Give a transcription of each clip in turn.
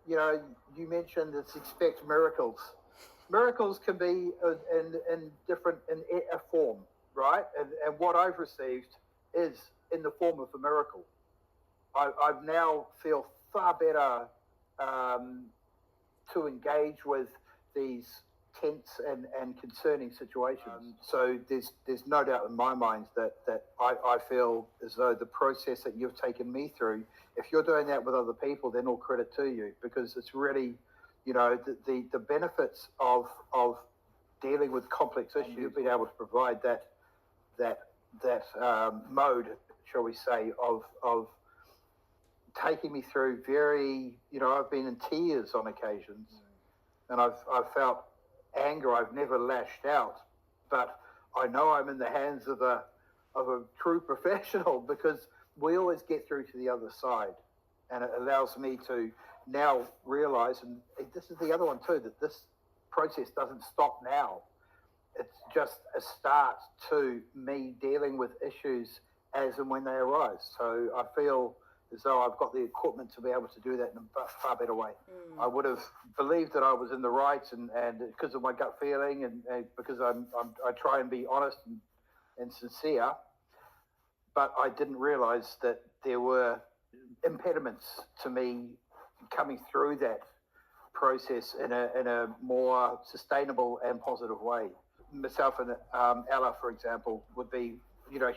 you mentioned it's expect miracles. Miracles can be in different in a form, right? And what I've received is in the form of a miracle. I've now feel far better um, to engage with these tense and concerning situations. So there's no doubt in my mind that I feel as though the process that you've taken me through, if you're doing that with other people, then all credit to you, because it's really, the benefits of dealing with complex issues. You've been able to provide that mode, shall we say, of taking me through very, I've been in tears on occasions, and I've felt anger. I've never lashed out, but I know I'm in the hands of a true professional, because we always get through to the other side, and it allows me to now realize, and this is the other one too, that this process doesn't stop now. It's just a start to me dealing with issues as and when they arise. So I feel as though I've got the equipment to be able to do that in a far better way. I would have believed that I was in the right, and because of my gut feeling, and because I try and be honest and sincere, but I didn't realize that there were impediments to me coming through that process in a more sustainable and positive way. Myself and Ella, for example, would be,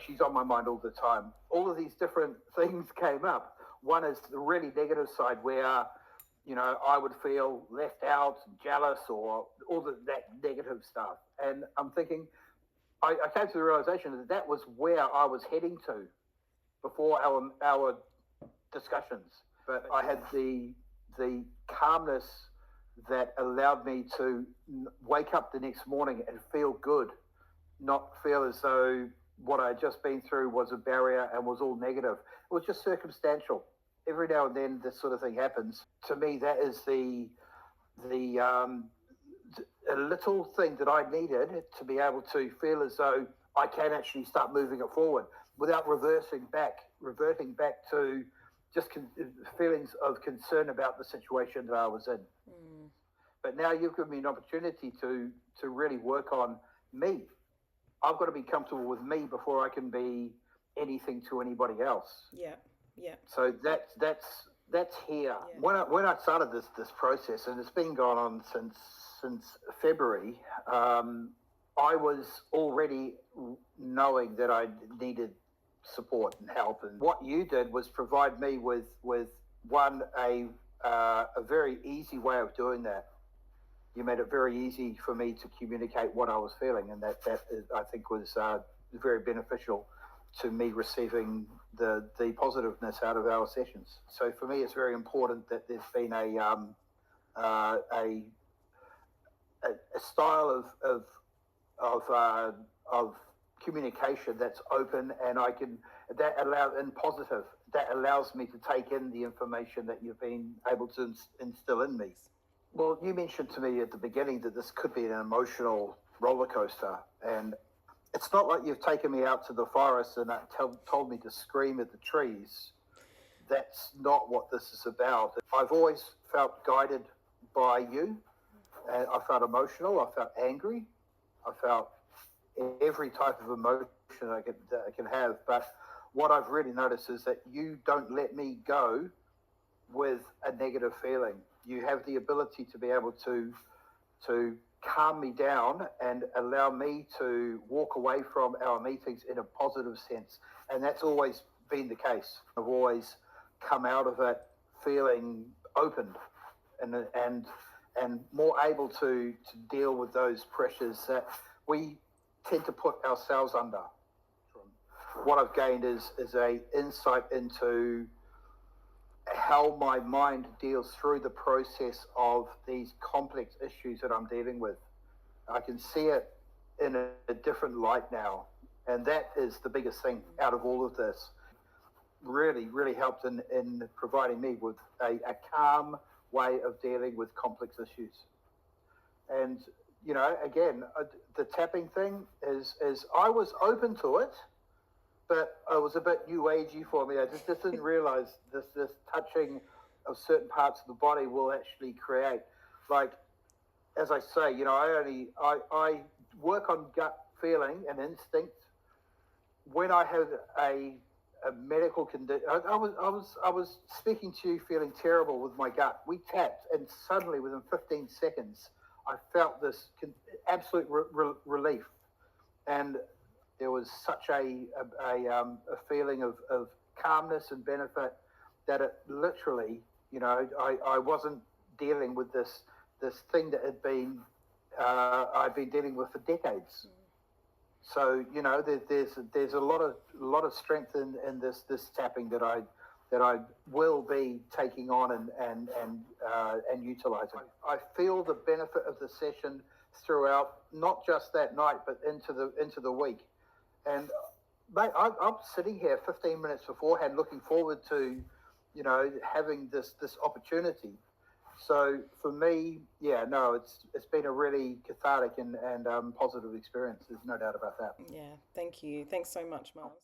she's on my mind all the time. All of these different things came up. One is the really negative side, where, I would feel left out, jealous, or all that negative stuff. And I'm thinking, I came to the realization that was where I was heading to before our discussions. But I had the calmness that allowed me to wake up the next morning and feel good, not feel as though what I had just been through was a barrier and was all negative. It was just circumstantial. Every now and then this sort of thing happens. To me, that is a little thing that I needed to be able to feel as though I can actually start moving it forward without reverting back to just feelings of concern about the situation that I was in. But now you've given me an opportunity to really work on me. I've got to be comfortable with me before I can be anything to anybody else. Yeah, yeah. So that's here. Yeah. When I started this process, and it's been going on since February, I was already knowing that I needed support and help. And what you did was provide me with one a very easy way of doing that. You made it very easy for me to communicate what I was feeling, and that is, I think, was very beneficial to me receiving the positiveness out of our sessions. So for me, it's very important that there's been a style of communication that's open, and that allows me to take in the information that you've been able to instill in me. Well, you mentioned to me at the beginning that this could be an emotional roller coaster, and it's not like you've taken me out to the forest and told me to scream at the trees. That's not what this is about. I've always felt guided by you, and I felt emotional, I felt angry, I felt every type of emotion I can have. But what I've really noticed is that you don't let me go with a negative feeling. You have the ability to be able to calm me down and allow me to walk away from our meetings in a positive sense. And that's always been the case. I've always come out of it feeling opened and more able to deal with those pressures that we tend to put ourselves under. What I've gained is a insight into how my mind deals through the process of these complex issues that I'm dealing with. I can see it in a different light now, and that is the biggest thing out of all of this. Really, really helped in providing me with a calm way of dealing with complex issues. And, again, the tapping thing is I was open to it, but it was a bit new agey for me. I just didn't realize this touching of certain parts of the body will actually create. Like, as I say, I work on gut feeling and instinct. When I had a medical condition, I was speaking to you feeling terrible with my gut. We tapped, and suddenly within 15 seconds, I felt this absolute relief, and there was such a feeling of calmness and benefit that it literally, I wasn't dealing with this thing that I'd been dealing with for decades. So there's a lot of strength in this tapping that I will be taking on and utilizing. I feel the benefit of the session throughout, not just that night, but into the week. And mate, I'm sitting here 15 minutes beforehand, looking forward to having this opportunity. So for me, yeah, no, it's been a really cathartic and positive experience. There's no doubt about that. Yeah, thank you. Thanks so much, Miles.